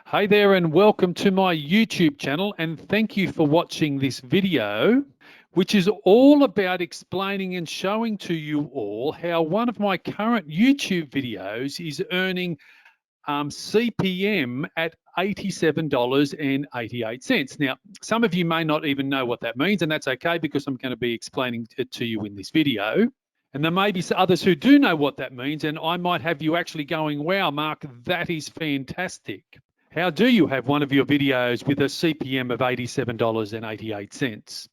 Hey there and welcome to my YouTube channel, and thank you for watching this video, which is all about explaining and showing to you all how one of my current YouTube videos is earning CPM at $87.88. Now, some of you may not even know what that means, and that's okay because I'm going to be explaining it to you in this video. And there may be others who do know what that means, and I might have you actually going, wow, Mark, that is fantastic. How do you have one of your videos with a CPM of $87.88?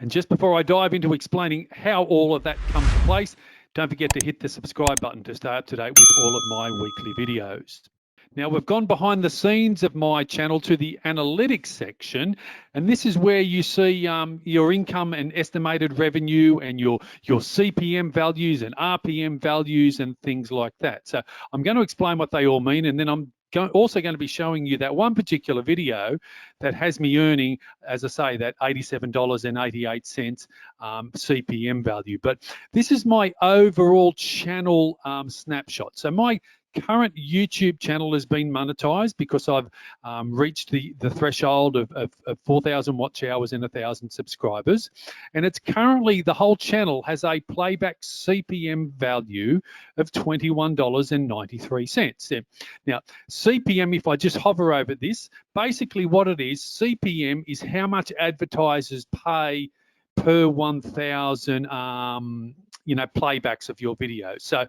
And just before I dive into explaining how all of that comes to place, don't forget to hit the subscribe button to stay up to date with all of my weekly videos. Now, we've gone behind the scenes of my channel to the analytics section, and this is where you see your income and estimated revenue and your CPM values and RPM values and things like that. So I'm going to explain what they all mean, and then I'm also going to be showing you that one particular video that has me earning, as I say, that $87.88 CPM value. But this is my overall channel snapshot. So my current YouTube channel has been monetized because I've reached the threshold of 4,000 watch hours and 1,000 subscribers. And it's currently, the whole channel has a playback CPM value of $21.93. Now, CPM, if I just hover over this, basically what it is, CPM is how much advertisers pay per 1,000 playbacks of your video. So,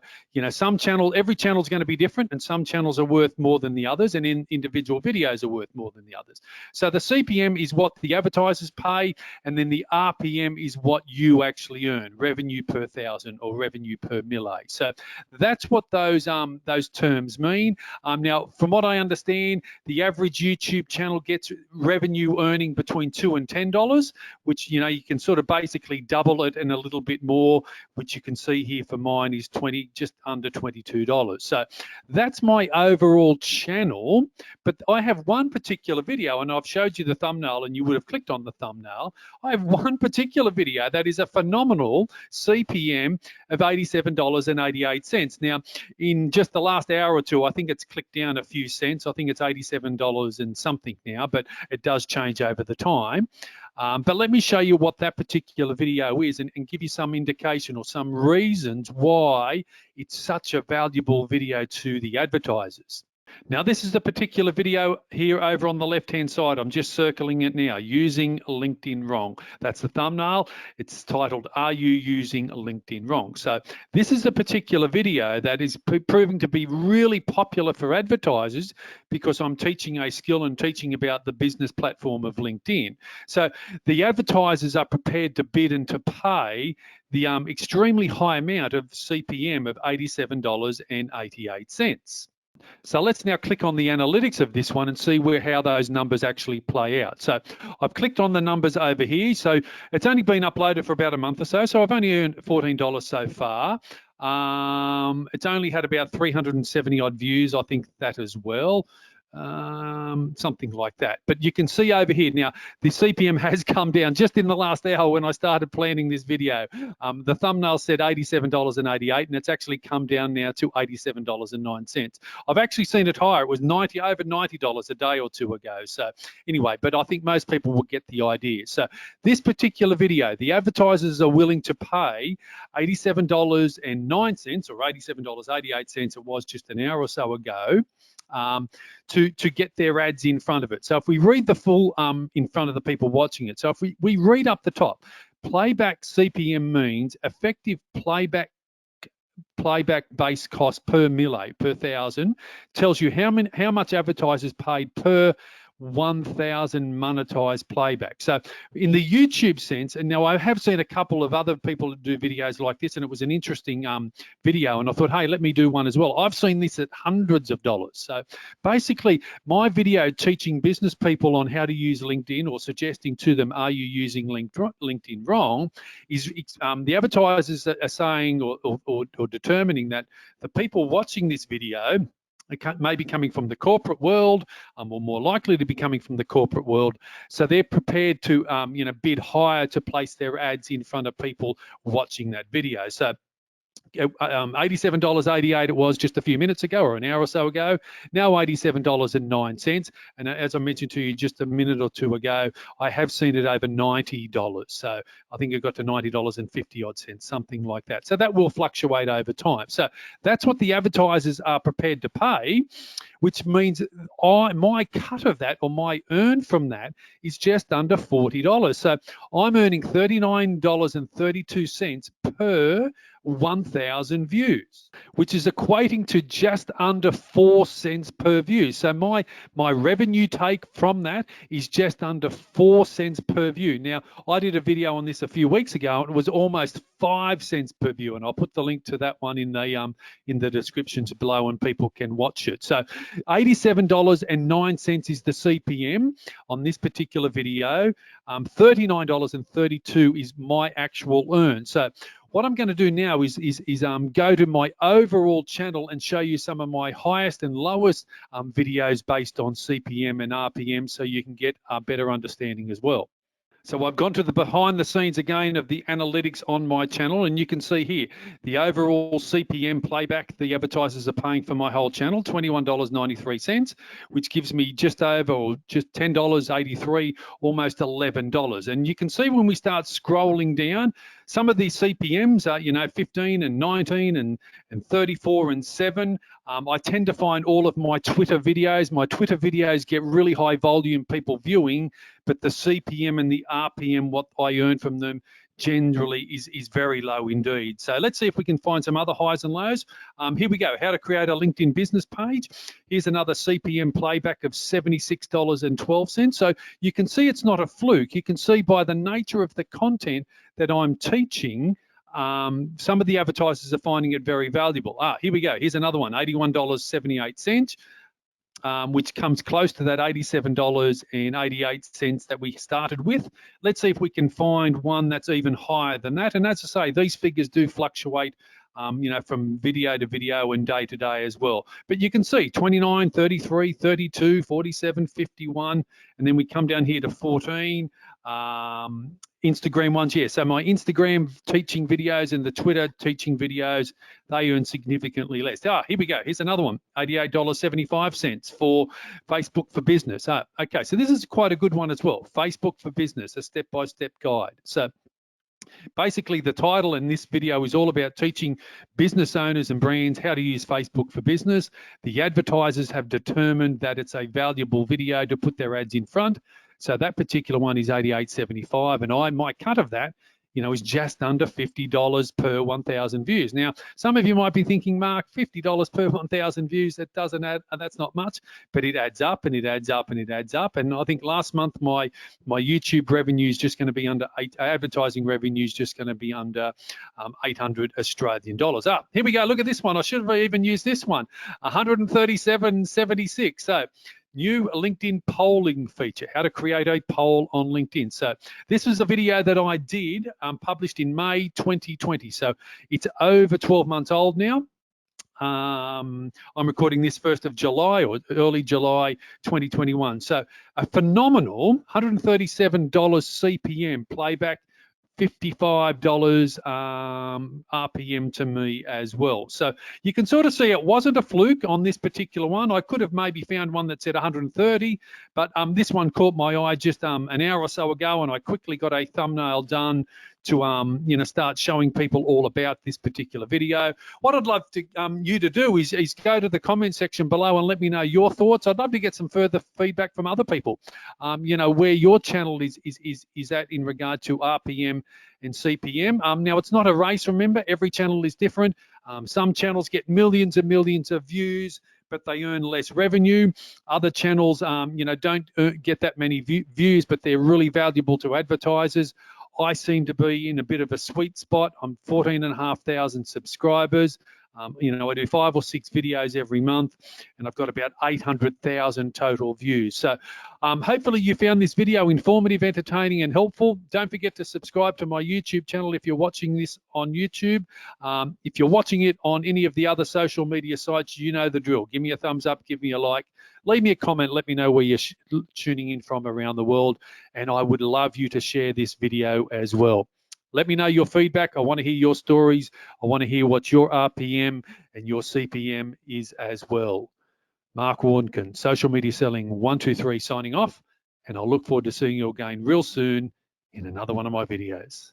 some every channel is going to be different, and some channels are worth more than the others, and individual videos are worth more than the others. So the CPM is what the advertisers pay, and then the RPM is what you actually earn, revenue per thousand or revenue per mille. So that's what those terms mean. Now, from what I understand, the average YouTube channel gets revenue earning between $2 and $10, which you can sort of basically double it and a little bit more, which you can see here for mine is just under $22. So that's my overall channel. But I have one particular video, and I've showed you the thumbnail, and you would have clicked on the thumbnail. I have one particular video that is a phenomenal CPM of $87.88. Now, in just the last hour or two, I think it's clicked down a few cents. I think it's $87 and something now, but it does change over the time. But let me show you what that particular video is and give you some indication or some reasons why it's such a valuable video to the advertisers. Now, this is the particular video here over on the left-hand side. I'm just circling it now, using LinkedIn wrong. That's the thumbnail. It's titled, Are You Using LinkedIn Wrong? So this is a particular video that is proving to be really popular for advertisers because I'm teaching a skill and teaching about the business platform of LinkedIn. So the advertisers are prepared to bid and to pay the extremely high amount of CPM of $87.88. So let's now click on the analytics of this one and see how those numbers actually play out. So I've clicked on the numbers over here. So it's only been uploaded for about a month or so. So I've only earned $14 so far. It's only had about 370 odd views, I think that as well. Something like that. But you can see over here now, the CPM has come down just in the last hour when I started planning this video. The thumbnail said $87.88, and it's actually come down now to $87.09. I've actually seen it higher. It was over $90 a day or two ago. So anyway, but I think most people will get the idea. So this particular video, the advertisers are willing to pay $87.09 or $87.88, it was just an hour or so ago, to get their ads in front of it. So if we read the full in front of the people watching it, so if we read up the top, playback CPM means effective playback base cost per mille, per thousand, tells you how much advertisers paid per 1,000 monetized playback. So in the YouTube sense, and now I have seen a couple of other people do videos like this, and it was an interesting video, and I thought, hey, let me do one as well. I've seen this at hundreds of dollars. So basically, my video teaching business people on how to use LinkedIn or suggesting to them, are you using LinkedIn wrong, is the advertisers are saying or determining that the people watching this video may be coming from the corporate world, or more likely to be coming from the corporate world. So they're prepared to, bid higher to place their ads in front of people watching that video. So $87.88 it was just a few minutes ago or an hour or so ago. Now $87.09. And as I mentioned to you just a minute or two ago, I have seen it over $90. So I think it got to $90.50 odd cents, something like that. So that will fluctuate over time. So that's what the advertisers are prepared to pay, which means my cut of that, or my earn from that, is just under $40. So I'm earning $39.32 per 1,000 views, which is equating to just under 4 cents per view. So my revenue take from that is just under 4 cents per view. Now, I did a video on this a few weeks ago, and it was almost 5 cents per view, and I'll put the link to that one in the descriptions below, and people can watch it. So $87.09 is the CPM on this particular video. $39.32 is my actual earn. So what I'm going to do now is go to my overall channel and show you some of my highest and lowest videos based on CPM and RPM, so you can get a better understanding as well. So I've gone to the behind the scenes again of the analytics on my channel, and you can see here the overall CPM playback the advertisers are paying for my whole channel, $21.93, which gives me just over, or just $10.83, almost $11. And you can see when we start scrolling down, some of these CPMs are, 15 and 19 and 34 and 7. I tend to find all of my Twitter videos get really high volume people viewing, but the CPM and the RPM, what I earn from them, generally is very low indeed. So let's see if we can find some other highs and lows. Here we go, how to create a LinkedIn business page. Here's another CPM playback of $76.12. So you can see it's not a fluke. You can see by the nature of the content that I'm teaching, some of the advertisers are finding it very valuable. Here we go. Here's another one, $81.78, which comes close to that $87.88 that we started with. Let's see if we can find one that's even higher than that. And as I say, these figures do fluctuate, from video to video and day to day as well. But you can see 29, 33, 32, 47, 51, and then we come down here to 14. Instagram ones, yeah. So my Instagram teaching videos and the Twitter teaching videos, they earn significantly less. Here we go. Here's another one, $88.75 for Facebook for Business. Okay, so this is quite a good one as well. Facebook for Business, a step-by-step guide. So basically, the title in this video is all about teaching business owners and brands how to use Facebook for Business. The advertisers have determined that it's a valuable video to put their ads in front. So that particular one is $88.75, and my cut of that, is just under $50 per 1,000 views. Now, some of you might be thinking, Mark, $50 per 1,000 views, that doesn't add, that's not much, but it adds up and it adds up and it adds up. And I think last month my YouTube revenue is just going to be under advertising revenue is just going to be under 800 Australian dollars. Here we go. Look at this one. I should have even used this one, $137.76. So new LinkedIn polling feature, how to create a poll on LinkedIn. So this was a video that I did, published in May 2020. So it's over 12 months old now. I'm recording this 1st of July or early July 2021. So a phenomenal $137 CPM playback, $55 RPM to me as well. So you can sort of see it wasn't a fluke on this particular one. I could have maybe found one that said 130, but this one caught my eye just an hour or so ago, and I quickly got a thumbnail done to start showing people all about this particular video. What I'd love to you to do is go to the comment section below and let me know your thoughts. I'd love to get some further feedback from other people, where your channel is at in regard to RPM and CPM. Now, it's not a race, remember, every channel is different. Some channels get millions and millions of views, but they earn less revenue. Other channels, don't get that many views, but they're really valuable to advertisers. I seem to be in a bit of a sweet spot. I'm 14,500 subscribers. I do 5 or 6 videos every month, and I've got about 800,000 total views. So hopefully you found this video informative, entertaining, and helpful. Don't forget to subscribe to my YouTube channel if you're watching this on YouTube. If you're watching it on any of the other social media sites, you know the drill. Give me a thumbs up, give me a like, leave me a comment, let me know where you're tuning in from around the world, and I would love you to share this video as well. Let me know your feedback. I want to hear your stories. I want to hear what your RPM and your CPM is as well. Mark Warnken, Social Media Selling 123, signing off, and I'll look forward to seeing you again real soon in another one of my videos.